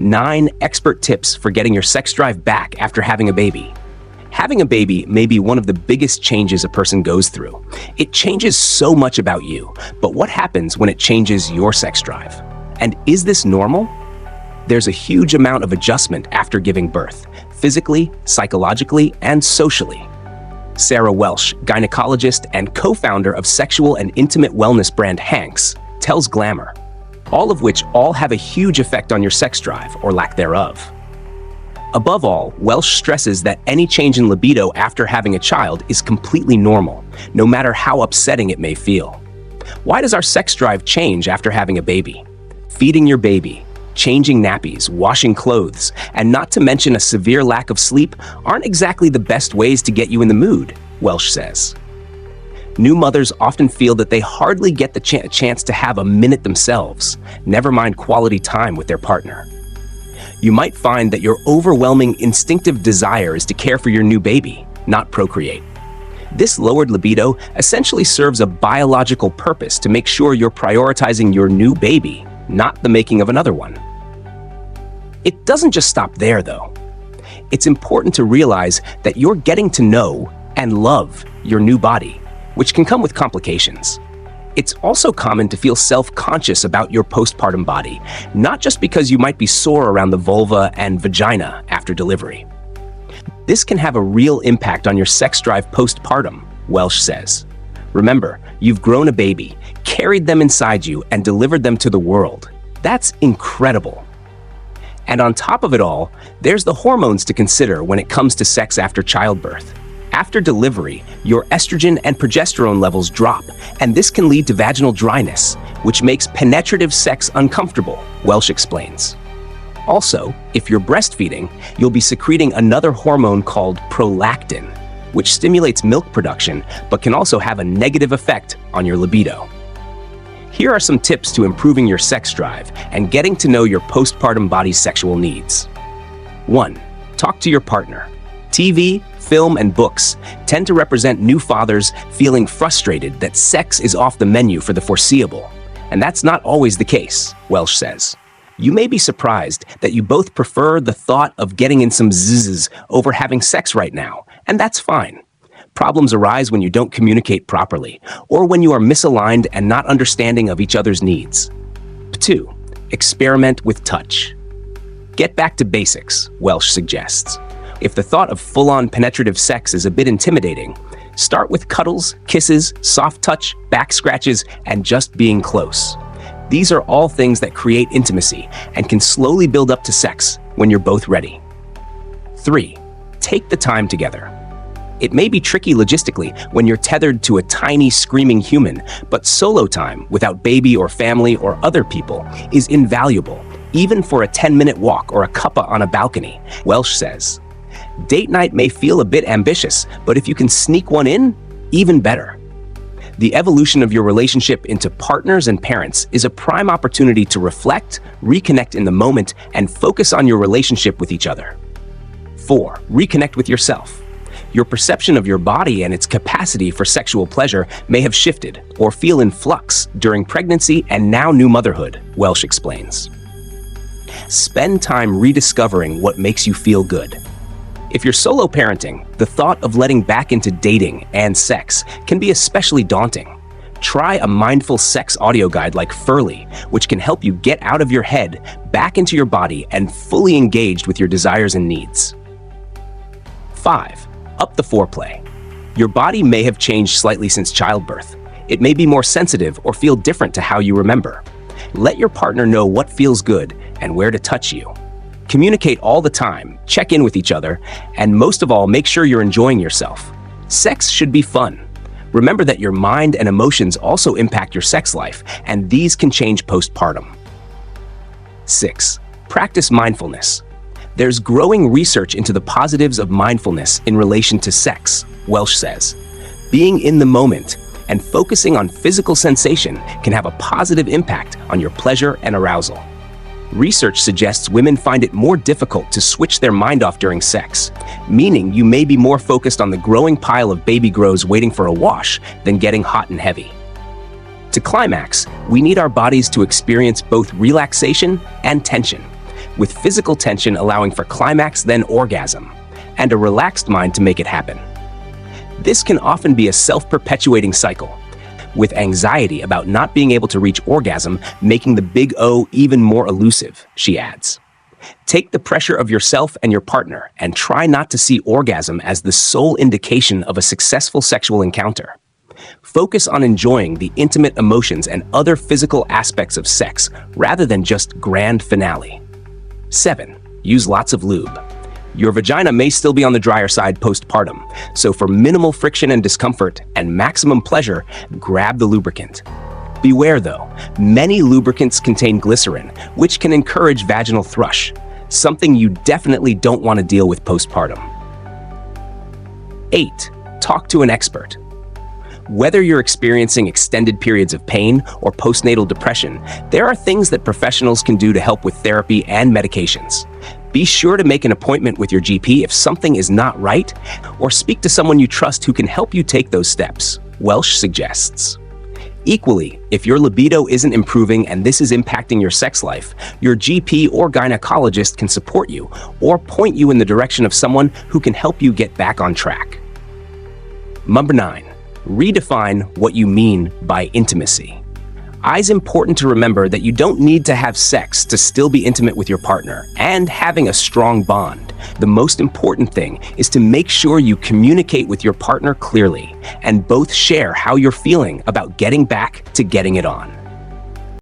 9 expert tips for getting your sex drive back after having a baby. Having a baby may be one of the biggest changes a person goes through. It changes so much about you, but what happens when it changes your sex drive? And is this normal? There's a huge amount of adjustment after giving birth, physically, psychologically, and socially. Sarah Welsh, gynecologist and co-founder of sexual and intimate wellness brand Hanks, tells Glamour, all of which have a huge effect on your sex drive or lack thereof. Above all, Welsh stresses that any change in libido after having a child is completely normal, no matter how upsetting it may feel. Why does our sex drive change after having a baby? Feeding your baby, changing nappies, washing clothes, and not to mention a severe lack of sleep aren't exactly the best ways to get you in the mood, Welsh says. New mothers often feel that they hardly get the chance to have a minute themselves, never mind quality time with their partner. You might find that your overwhelming instinctive desire is to care for your new baby, not procreate. This lowered libido essentially serves a biological purpose to make sure you're prioritizing your new baby, not the making of another one. It doesn't just stop there, though. It's important to realize that you're getting to know and love your new body, which can come with complications. It's also common to feel self-conscious about your postpartum body, not just because you might be sore around the vulva and vagina after delivery. This can have a real impact on your sex drive postpartum, Welsh says. Remember, you've grown a baby, carried them inside you, and delivered them to the world. That's incredible. And on top of it all, there's the hormones to consider when it comes to sex after childbirth. After delivery, your estrogen and progesterone levels drop, and this can lead to vaginal dryness, which makes penetrative sex uncomfortable, Welsh explains. Also, if you're breastfeeding, you'll be secreting another hormone called prolactin, which stimulates milk production but can also have a negative effect on your libido. Here are some tips to improving your sex drive and getting to know your postpartum body's sexual needs. 1. Talk to your partner. TV, film, and books tend to represent new fathers feeling frustrated that sex is off the menu for the foreseeable. And that's not always the case, Welsh says. You may be surprised that you both prefer the thought of getting in some zzz over having sex right now, and that's fine. Problems arise when you don't communicate properly, or when you are misaligned and not understanding of each other's needs. 2. Experiment with touch. Get back to basics, Welsh suggests. If the thought of full-on penetrative sex is a bit intimidating, start with cuddles, kisses, soft touch, back scratches, and just being close. These are all things that create intimacy and can slowly build up to sex when you're both ready. 3. Take the time together. It may be tricky logistically when you're tethered to a tiny, screaming human, but solo time without baby or family or other people is invaluable, even for a 10-minute walk or a cuppa on a balcony, Welsh says. Date night may feel a bit ambitious, but if you can sneak one in, even better. The evolution of your relationship into partners and parents is a prime opportunity to reflect, reconnect in the moment, and focus on your relationship with each other. 4. Reconnect with yourself. Your perception of your body and its capacity for sexual pleasure may have shifted or feel in flux during pregnancy and now new motherhood, Welsh explains. Spend time rediscovering what makes you feel good. If you're solo parenting, the thought of letting back into dating and sex can be especially daunting. Try a mindful sex audio guide like Furly, which can help you get out of your head, back into your body, and fully engaged with your desires and needs. 5. Up the foreplay. Your body may have changed slightly since childbirth. It may be more sensitive or feel different to how you remember. Let your partner know what feels good and where to touch you. Communicate all the time, check in with each other, and most of all, make sure you're enjoying yourself. Sex should be fun. Remember that your mind and emotions also impact your sex life, and these can change postpartum. 6. Practice mindfulness. There's growing research into the positives of mindfulness in relation to sex, Welsh says. Being in the moment and focusing on physical sensation can have a positive impact on your pleasure and arousal. Research suggests women find it more difficult to switch their mind off during sex, meaning you may be more focused on the growing pile of baby grows waiting for a wash than getting hot and heavy. To climax, we need our bodies to experience both relaxation and tension. with physical tension allowing for climax then orgasm, and a relaxed mind to make it happen. This can often be a self-perpetuating cycle, with anxiety about not being able to reach orgasm making the big O even more elusive, she adds. Take the pressure of yourself and your partner and try not to see orgasm as the sole indication of a successful sexual encounter. Focus on enjoying the intimate emotions and other physical aspects of sex rather than just grand finale. 7. Use lots of lube. Your vagina may still be on the drier side postpartum, so for minimal friction and discomfort and maximum pleasure, grab the lubricant. Beware though, many lubricants contain glycerin, which can encourage vaginal thrush, something you definitely don't want to deal with postpartum. 8. Talk to an expert. Whether you're experiencing extended periods of pain or postnatal depression, there are things that professionals can do to help with therapy and medications. Be sure to make an appointment with your GP if something is not right, or speak to someone you trust who can help you take those steps, Welsh suggests. Equally, if your libido isn't improving and this is impacting your sex life, your GP or gynecologist can support you or point you in the direction of someone who can help you get back on track. Number 9. Redefine what you mean by intimacy. It's important to remember that you don't need to have sex to still be intimate with your partner and having a strong bond. The most important thing is to make sure you communicate with your partner clearly and both share how you're feeling about getting back to getting it on.